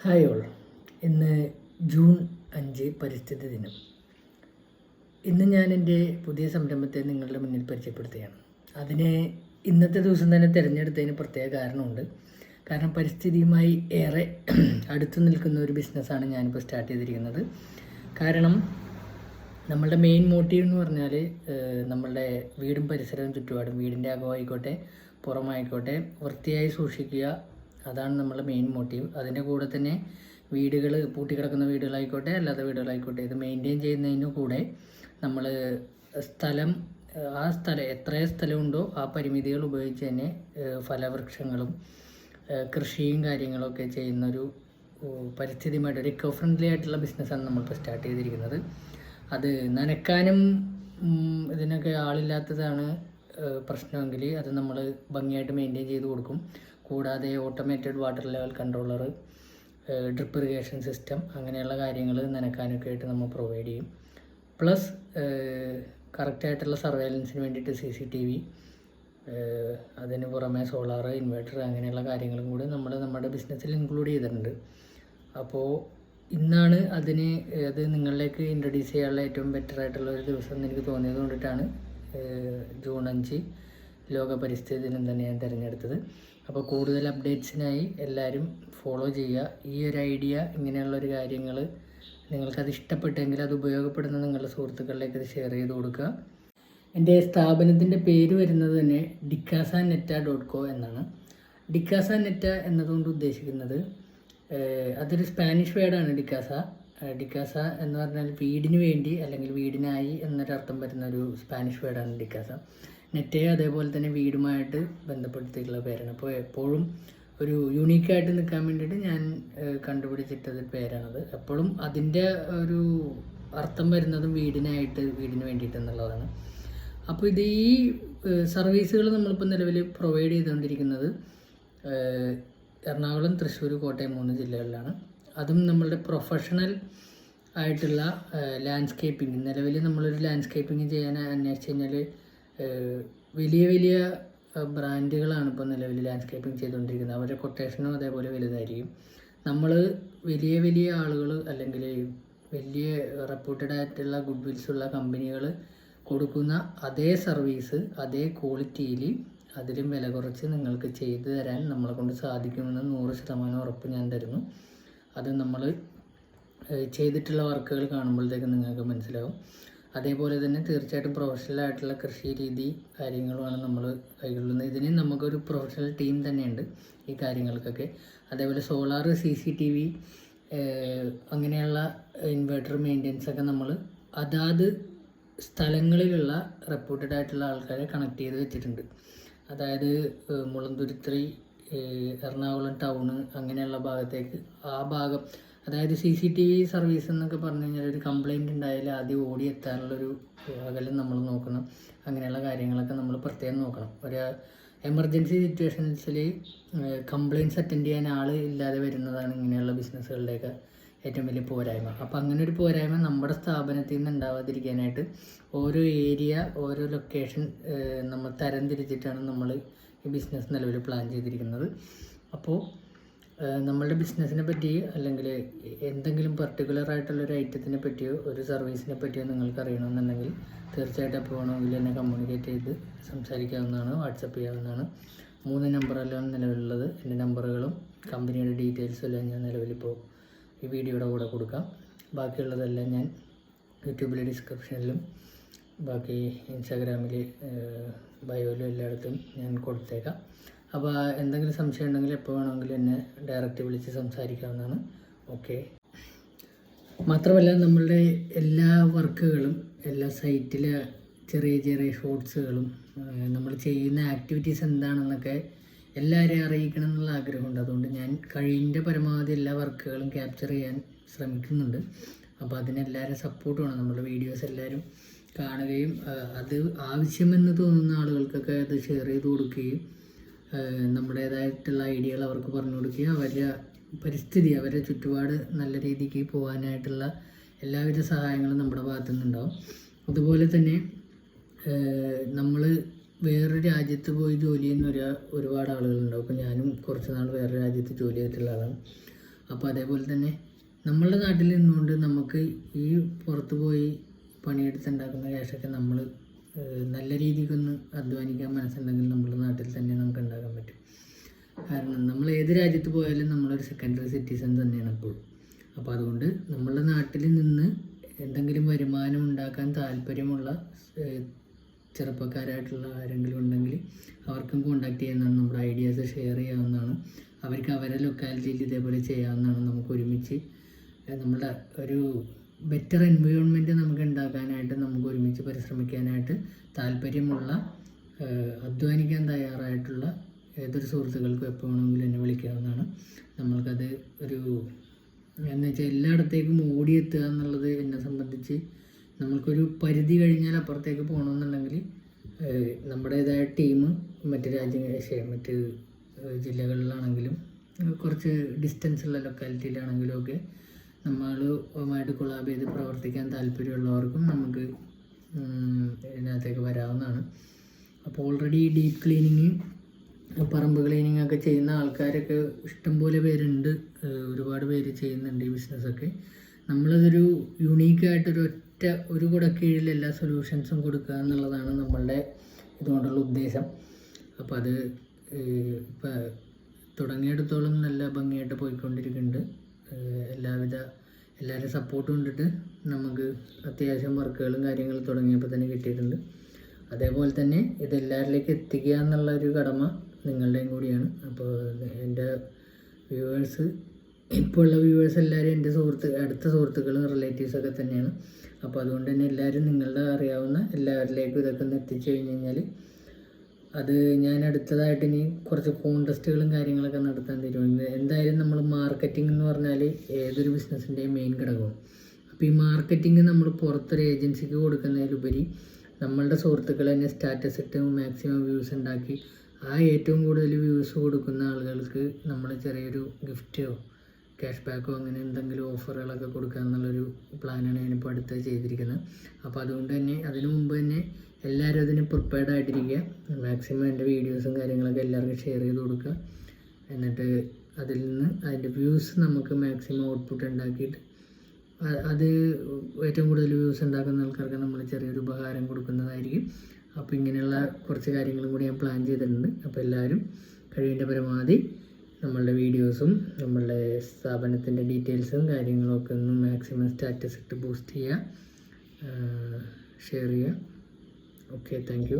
Hi all. ഇന്ന് June 5 പരിസ്ഥിതി ദിനം. ഇന്ന് ഞാൻ എൻ്റെ പുതിയ സംരംഭത്തെ നിങ്ങളുടെ മുന്നിൽ പരിചയപ്പെടുത്തുകയാണ്. അതിനെ ഇന്നത്തെ ദിവസം തന്നെ തിരഞ്ഞെടുത്തതിന് പ്രത്യേക കാരണമുണ്ട്. കാരണം പരിസ്ഥിതിയുമായി ഏറെ അടുത്തു നിൽക്കുന്ന ഒരു ബിസിനസ്സാണ് ഞാനിപ്പോൾ സ്റ്റാർട്ട് ചെയ്തിരിക്കുന്നത്. കാരണം നമ്മളുടെ മെയിൻ മോട്ടീവ് എന്ന് പറഞ്ഞാൽ നമ്മളുടെ വീടും പരിസരവും ചുറ്റുപാടും, വീടിൻ്റെ അകമായിക്കോട്ടെ പുറമായിക്കോട്ടെ വൃത്തിയായി സൂക്ഷിക്കുക. അതാണ് നമ്മളുടെ മെയിൻ മോട്ടീവ്. അതിൻ്റെ കൂടെ തന്നെ വീടുകൾ, പൂട്ടിക്കിടക്കുന്ന വീടുകളായിക്കോട്ടെ അല്ലാത്ത വീടുകളായിക്കോട്ടെ, ഇത് മെയിൻറ്റെയിൻ ചെയ്യുന്നതിന് കൂടെ നമ്മൾ സ്ഥലം എത്ര സ്ഥലമുണ്ടോ ആ പരിമിതികൾ ഉപയോഗിച്ച് തന്നെ ഫലവൃക്ഷങ്ങളും കൃഷിയും കാര്യങ്ങളൊക്കെ ചെയ്യുന്നൊരു പരിസ്ഥിതിയുമായിട്ട് ഒരു ഇക്കോ ഫ്രണ്ട്ലി ആയിട്ടുള്ള ബിസിനസ്സാണ് നമ്മളിപ്പോൾ സ്റ്റാർട്ട് ചെയ്തിരിക്കുന്നത്. അത് നനയ്ക്കാനും ഇതിനൊക്കെ ആളില്ലാത്തതാണ് പ്രശ്നമെങ്കിൽ അത് നമ്മൾ ഭംഗിയായിട്ട് മെയിൻറ്റെയിൻ ചെയ്ത് കൊടുക്കും. കൂടാതെ automated water level controller, drip irrigation system, അങ്ങനെയുള്ള കാര്യങ്ങൾ നനയ്ക്കാനൊക്കെ ആയിട്ട് നമ്മൾ പ്രൊവൈഡ് ചെയ്യും. പ്ലസ് കറക്റ്റായിട്ടുള്ള സർവൈലൻസിന് വേണ്ടിയിട്ട് CCTV, അതിന് പുറമെ സോളാർ, ഇൻവെർട്ടർ, അങ്ങനെയുള്ള കാര്യങ്ങളും കൂടി നമ്മൾ നമ്മുടെ ബിസിനസ്സിൽ ഇൻക്ലൂഡ് ചെയ്തിട്ടുണ്ട്. അപ്പോൾ ഇന്നാണ് അത് നിങ്ങളിലേക്ക് ഇൻട്രൊഡ്യൂസ് ചെയ്യാനുള്ള ഏറ്റവും ബെറ്റർ ആയിട്ടുള്ള ഒരു ദിവസം എന്ന് എനിക്ക് തോന്നിയത് കൊണ്ടിട്ടാണ് ജൂൺ 5 ലോക പരിസ്ഥിതി ദിനം തന്നെ ഞാൻ തിരഞ്ഞെടുത്തത്. അപ്പോൾ കൂടുതൽ അപ്ഡേറ്റ്സിനായി എല്ലാവരും ഫോളോ ചെയ്യുക. ഈ ഒരു ഐഡിയ, ഇങ്ങനെയുള്ളൊരു കാര്യങ്ങൾ നിങ്ങൾക്കത് ഇഷ്ടപ്പെട്ടെങ്കിൽ അത് ഉപയോഗപ്പെടുന്ന നിങ്ങളുടെ സുഹൃത്തുക്കളിലേക്ക് ഇത് ഷെയർ ചെയ്ത് കൊടുക്കുക. എൻ്റെ സ്ഥാപനത്തിൻ്റെ പേര് വരുന്നത് തന്നെ DicasaNeta.co എന്നാണ്. DicasaNeta എന്നതുകൊണ്ട് ഉദ്ദേശിക്കുന്നത് അതൊരു സ്പാനിഷ് വേർഡാണ്. ഡിക്കാസ എന്ന് പറഞ്ഞാൽ വീടിന് വേണ്ടി അല്ലെങ്കിൽ വീടിനായി എന്നൊരർത്ഥം വരുന്ന ഒരു സ്പാനിഷ് വേർഡാണ് ഡിക്കാസ. നെറ്റയെ അതേപോലെ തന്നെ വീടുമായിട്ട് ബന്ധപ്പെടുത്തിയിട്ടുള്ള പേരാണ്. അപ്പോൾ എപ്പോഴും ഒരു യുണീക്കായിട്ട് നിൽക്കാൻ വേണ്ടിയിട്ട് ഞാൻ കണ്ടുപിടിച്ചിട്ടൊരു പേരാണത്. എപ്പോഴും അതിൻ്റെ ഒരു അർത്ഥം വരുന്നതും വീടിന് വേണ്ടിയിട്ട് എന്നുള്ളതാണ്. അപ്പോൾ ഇത് ഈ സർവീസുകൾ നമ്മളിപ്പോൾ നിലവിൽ പ്രൊവൈഡ് ചെയ്തുകൊണ്ടിരിക്കുന്നത് എറണാകുളം, തൃശ്ശൂർ, കോട്ടയം 3 ജില്ലകളിലാണ്. അതും നമ്മളുടെ പ്രൊഫഷണൽ ആയിട്ടുള്ള ലാൻഡ്സ്കേപ്പിംഗ്, നിലവിൽ നമ്മളൊരു ലാൻഡ്സ്കേപ്പിംഗ് ചെയ്യാൻ അന്വേഷിച്ച് കഴിഞ്ഞാൽ വലിയ ബ്രാൻഡുകളാണ് ഇപ്പോൾ നിലവിൽ ലാൻഡ്സ്കേപ്പിംഗ് ചെയ്തുകൊണ്ടിരിക്കുന്നത്. അവരുടെ കൊട്ടേഷനും അതേപോലെ വലുതായിരിക്കും. നമ്മൾ വലിയ ആളുകൾ അല്ലെങ്കിൽ വലിയ റെപ്യൂട്ടഡ് ആയിട്ടുള്ള ഗുഡ് വിൽസുള്ള കമ്പനികൾ കൊടുക്കുന്ന അതേ സർവീസ് അതേ ക്വാളിറ്റിയിൽ അതിലും വില കുറച്ച് നിങ്ങൾക്ക് ചെയ്തു തരാൻ നമ്മളെ കൊണ്ട് സാധിക്കുമെന്ന് 100% ഉറപ്പ് ഞാൻ തരുന്നു. അത് നമ്മൾ ചെയ്തിട്ടുള്ള വർക്കുകൾ കാണുമ്പോഴത്തേക്കും നിങ്ങൾക്ക് മനസ്സിലാവും. അതേപോലെ തന്നെ തീർച്ചയായിട്ടും പ്രൊഫഷണലായിട്ടുള്ള കൃഷി രീതി കാര്യങ്ങളുമാണ് നമ്മൾ കൈകൊള്ളുന്നത്. ഇതിന് നമുക്കൊരു പ്രൊഫഷണൽ ടീം തന്നെയുണ്ട് ഈ കാര്യങ്ങൾക്കൊക്കെ. അതേപോലെ സോളാർ, CCTV, അങ്ങനെയുള്ള ഇൻവെർട്ടർ മെയിൻ്റെനൻസ് ഒക്കെ നമ്മൾ അതാത് സ്ഥലങ്ങളിലുള്ള റെപ്യൂട്ടഡ് ആയിട്ടുള്ള ആൾക്കാരെ കണക്ട് ചെയ്ത് വെച്ചിട്ടുണ്ട്. അതായത് മുളന്തുരുത്തി, എറണാകുളം ടൗണ്, അങ്ങനെയുള്ള ഭാഗത്തേക്ക് ആ ഭാഗം, അതായത് CCTV സർവീസ് എന്നൊക്കെ പറഞ്ഞു കഴിഞ്ഞാൽ ഒരു കംപ്ലയിൻറ്റ് ഉണ്ടായാൽ ആദ്യം ഓടി എത്താനുള്ളൊരു അകലം നമ്മൾ നോക്കണം. അങ്ങനെയുള്ള കാര്യങ്ങളൊക്കെ നമ്മൾ പ്രത്യേകം നോക്കണം. ഒരു എമർജൻസി സിറ്റുവേഷൻസിൽ കംപ്ലയിൻറ്റ്സ് അറ്റൻഡ് ചെയ്യാൻ ആൾ ഇല്ലാതെ വരുന്നതാണ് ഇങ്ങനെയുള്ള ബിസിനസ്സുകളുടെയൊക്കെ ഏറ്റവും വലിയ പോരായ്മ. അപ്പോൾ അങ്ങനെ ഒരു പോരായ്മ നമ്മുടെ സ്ഥാപനത്തിൽ നിന്ന് ഉണ്ടാവാതിരിക്കാനായിട്ട് ഓരോ ഏരിയ, ഓരോ ലൊക്കേഷൻ നമ്മൾ തരംതിരിച്ചിട്ടാണ് നമ്മൾ ഈ ബിസിനസ് നിലവിൽ പ്ലാൻ ചെയ്തിരിക്കുന്നത്. അപ്പോൾ നമ്മളുടെ ബിസിനസ്സിനെ പറ്റി അല്ലെങ്കിൽ എന്തെങ്കിലും പർട്ടിക്കുലർ ആയിട്ടുള്ളൊരു ഐറ്റത്തിനെ പറ്റിയോ ഒരു സർവീസിനെ പറ്റിയോ നിങ്ങൾക്ക് അറിയണമെന്നുണ്ടെങ്കിൽ തീർച്ചയായിട്ടും അപ്പോൾ വേണമെങ്കിൽ എന്നെ കമ്മ്യൂണിക്കേറ്റ് ചെയ്ത് സംസാരിക്കാവുന്നതാണ്, വാട്സപ്പ് ചെയ്യാവുന്നതാണ്. 3 നമ്പറെല്ലാം നിലവിലുള്ളത്. എൻ്റെ നമ്പറുകളും കമ്പനിയുടെ ഡീറ്റെയിൽസും എല്ലാം ഞാൻ നിലവിലിപ്പോൾ ഈ വീഡിയോയുടെ കൂടെ കൊടുക്കാം. ബാക്കിയുള്ളതെല്ലാം ഞാൻ യൂട്യൂബിലെ ഡിസ്ക്രിപ്ഷനിലും ബാക്കി ഇൻസ്റ്റാഗ്രാമിൽ ബയോയിലും എല്ലായിടത്തും ഞാൻ കൊടുത്തേക്കാം. അപ്പോൾ എന്തെങ്കിലും സംശയം ഉണ്ടെങ്കിൽ എപ്പോൾ വേണമെങ്കിലും എന്നെ ഡയറക്റ്റ് വിളിച്ച് സംസാരിക്കാവുന്നതാണ്. ഓക്കെ. മാത്രമല്ല നമ്മളുടെ എല്ലാ വർക്കുകളും, എല്ലാ സൈറ്റിലെ ചെറിയ ഷോർട്സുകളും നമ്മൾ ചെയ്യുന്ന ആക്ടിവിറ്റീസ് എന്താണെന്നൊക്കെ എല്ലാവരെയും അറിയിക്കണം എന്നുള്ള ആഗ്രഹമുണ്ട്. അതുകൊണ്ട് ഞാൻ കഴിയുന്ന പരമാവധി എല്ലാ വർക്കുകളും ക്യാപ്ചർ ചെയ്യാൻ ശ്രമിക്കുന്നുണ്ട്. അപ്പോൾ അതിനെല്ലാവരും സപ്പോർട്ട് വേണം. നമ്മുടെ വീഡിയോസ് എല്ലാവരും കാണുകയും അത് ആവശ്യമെന്ന് തോന്നുന്ന ആളുകൾക്കൊക്കെ അത് ഷെയർ ചെയ്ത് കൊടുക്കുകയും നമ്മുടേതായിട്ടുള്ള ഐഡിയകൾ അവർക്ക് പറഞ്ഞു കൊടുക്കുകയും അവരുടെ പരിസ്ഥിതി, അവരുടെ ചുറ്റുപാട് നല്ല രീതിക്ക് പോകാനായിട്ടുള്ള എല്ലാവിധ സഹായങ്ങളും നമ്മുടെ ഭാഗത്തു നിന്നുണ്ടാവും. അതുപോലെ തന്നെ നമ്മൾ വേറൊരു രാജ്യത്ത് പോയി ജോലി ചെയ്യുന്ന ഒരുപാട് ആളുകളുണ്ടാവും. അപ്പോൾ ഞാനും കുറച്ച് നാൾ വേറെ രാജ്യത്ത് ജോലി ചെയ്തിട്ടുള്ള ആളാണ്. അപ്പോൾ അതേപോലെ തന്നെ നമ്മളുടെ നാട്ടിൽ നിന്നുകൊണ്ട് നമുക്ക് ഈ പുറത്ത് പോയി പണിയെടുത്തുണ്ടാക്കുന്ന ക്യാഷൊക്കെ നമ്മൾ നല്ല രീതിക്കൊന്ന് അധ്വാനിക്കാൻ മനസ്സുണ്ടെങ്കിൽ നമ്മുടെ നാട്ടിൽ തന്നെ നമുക്ക് ഉണ്ടാക്കാൻ പറ്റും. കാരണം നമ്മൾ ഏത് രാജ്യത്ത് പോയാലും നമ്മളൊരു സെക്കൻഡറി സിറ്റിസൺ തന്നെയാണ് എപ്പോഴും. അപ്പോൾ അതുകൊണ്ട് നമ്മളുടെ നാട്ടിൽ നിന്ന് എന്തെങ്കിലും വരുമാനം ഉണ്ടാക്കാൻ താല്പര്യമുള്ള ചെറുപ്പക്കാരായിട്ടുള്ള ആരെങ്കിലും ഉണ്ടെങ്കിൽ അവർക്കും കോൺടാക്ട് ചെയ്യാവുന്നതാണ്. നമ്മുടെ ഐഡിയാസ് ഷെയർ ചെയ്യാവുന്നതാണ്. അവർക്ക് അവരുടെ ലൊക്കാലിറ്റിയിൽ ഇതേപോലെ ചെയ്യാവുന്നതാണ്. നമുക്ക് ഒരുമിച്ച് നമ്മുടെ ഒരു ബെറ്റർ എൻവയോൺമെൻറ്റ് നമുക്ക് ഉണ്ടാക്കാനായിട്ട് നമുക്ക് ഒരുമിച്ച് പരിശ്രമിക്കാനായിട്ട് താല്പര്യമുള്ള അധ്വാനിക്കാൻ തയ്യാറായിട്ടുള്ള ഏതൊരു സുഹൃത്തുക്കൾക്കും എപ്പോൾ വേണമെങ്കിലും എന്നെ വിളിക്കാവുന്നതാണ്. നമ്മൾക്കത് ഒരു എന്ന് വെച്ചാൽ എല്ലായിടത്തേക്കും ഓടിയെത്തുക എന്നുള്ളത് എന്നെ സംബന്ധിച്ച് നമ്മൾക്കൊരു പരിധി കഴിഞ്ഞാൽ അപ്പുറത്തേക്ക് പോകണമെന്നുണ്ടെങ്കിൽ നമ്മുടേതായ ടീം മറ്റ് ജില്ലകളിലാണെങ്കിലും കുറച്ച് ഡിസ്റ്റൻസ് ഉള്ള ലൊക്കാലിറ്റിയിലാണെങ്കിലും ഒക്കെ നമ്മളുമായിട്ട് കൊളാബ് ചെയ്ത് പ്രവർത്തിക്കാൻ താല്പര്യമുള്ളവർക്കും നമുക്ക് ഇതിനകത്തേക്ക് വരാവുന്നതാണ്. അപ്പോൾ ഓൾറെഡി ഡീപ്പ് ക്ലീനിങ്, പറമ്പ് ക്ലീനിങ് ഒക്കെ ചെയ്യുന്ന ആൾക്കാരൊക്കെ ഇഷ്ടംപോലെ പേരുണ്ട്. ഒരുപാട് പേര് ചെയ്യുന്നുണ്ട് ഈ ബിസിനസ്സൊക്കെ. നമ്മളതൊരു യുണീക്കായിട്ടൊരു ഒരു കുടക്കീഴിൽ എല്ലാ സൊല്യൂഷൻസും കൊടുക്കുക എന്നുള്ളതാണ് നമ്മളുടെ ഇതുകൊണ്ടുള്ള ഉദ്ദേശം. അപ്പോൾ അത് ഇപ്പം തുടങ്ങിയിടത്തോളം നല്ല ഭംഗിയായിട്ട് പോയിക്കൊണ്ടിരിക്കുന്നുണ്ട്. എല്ലാവരും സപ്പോർട്ട് കൊണ്ടിട്ട് നമുക്ക് അത്യാവശ്യം വർക്കുകളും കാര്യങ്ങളും തുടങ്ങിയപ്പോൾ തന്നെ കിട്ടിയിട്ടുണ്ട്. അതേപോലെ തന്നെ ഇതെല്ലാവരിലേക്ക് എത്തിക്കുക എന്നുള്ളൊരു കടമ നിങ്ങളുടെയും കൂടിയാണ്. അപ്പോൾ എൻ്റെ വ്യൂവേഴ്സ്, ഇപ്പോൾ ഉള്ള വ്യൂവേഴ്സ് എല്ലാവരും എൻ്റെ അടുത്ത സുഹൃത്തുക്കളും റിലേറ്റീവ്സൊക്കെ തന്നെയാണ്. അപ്പോൾ അതുകൊണ്ട് തന്നെ എല്ലാവരും നിങ്ങളുടെ അറിയാവുന്ന എല്ലാവരിലേക്കും ഇതൊക്കെ ഒന്ന് എത്തിച്ചു കഴിഞ്ഞ് കഴിഞ്ഞാൽ അത് ഞാൻ അടുത്തതായിട്ട് ഇനി കുറച്ച് കോൺടെസ്റ്റുകളും കാര്യങ്ങളൊക്കെ നടത്താൻ തീരുമാനിക്കുന്നത്. എന്തായാലും നമ്മൾ മാർക്കറ്റിംഗ് എന്ന് പറഞ്ഞാൽ ഏതൊരു ബിസിനസ്സിൻ്റെയും മെയിൻ ഘടകമാണ്. അപ്പോൾ ഈ മാർക്കറ്റിംഗ് നമ്മൾ പുറത്തൊരു ഏജൻസിക്ക് കൊടുക്കുന്നതിലുപരി നമ്മളുടെ സുഹൃത്തുക്കൾ തന്നെ സ്റ്റാറ്റസ് ഇട്ട് മാക്സിമം വ്യൂസ് ഉണ്ടാക്കി ഏറ്റവും കൂടുതൽ വ്യൂസ് കൊടുക്കുന്ന ആളുകൾക്ക് നമ്മൾ ചെറിയൊരു ഗിഫ്റ്റോ ക്യാഷ് ബാക്കോ അങ്ങനെ എന്തെങ്കിലും ഓഫറുകളൊക്കെ കൊടുക്കുക എന്നുള്ളൊരു പ്ലാനാണ് ഞാനിപ്പോൾ അടുത്ത് ചെയ്തിരിക്കുന്നത്. അപ്പോൾ അതുകൊണ്ട് തന്നെ അതിനു മുമ്പ് തന്നെ എല്ലാവരും അതിന് പ്രിപ്പയർഡ് ആയിട്ടിരിക്കുക. മാക്സിമം എൻ്റെ വീഡിയോസും കാര്യങ്ങളൊക്കെ എല്ലാവർക്കും ഷെയർ ചെയ്ത് കൊടുക്കുക. എന്നിട്ട് അതിൽ നിന്ന് അതിൻ്റെ വ്യൂസ് നമുക്ക് മാക്സിമം ഔട്ട്പുട്ട് ഉണ്ടാക്കിയിട്ട് അത് ഏറ്റവും കൂടുതൽ വ്യൂസ് ഉണ്ടാക്കുന്ന ആൾക്കാർക്ക് നമ്മൾ ചെറിയൊരു ഉപഹാരം കൊടുക്കുന്നതായിരിക്കും. അപ്പോൾ ഇങ്ങനെയുള്ള കുറച്ച് കാര്യങ്ങളും കൂടി ഞാൻ പ്ലാൻ ചെയ്തിട്ടുണ്ട്. അപ്പോൾ എല്ലാവരും കഴിവിൻ്റെ പരമാവധി നമ്മളുടെ വീഡിയോസും നമ്മളുടെ സ്ഥാപനത്തിൻ്റെ ഡീറ്റെയിൽസും കാര്യങ്ങളൊക്കെ ഒന്ന് മാക്സിമം സ്റ്റാറ്റസ് ഇട്ട് ബൂസ്റ്റ് ചെയ്യുക, ഷെയർ ചെയ്യുക. Okay, thank you.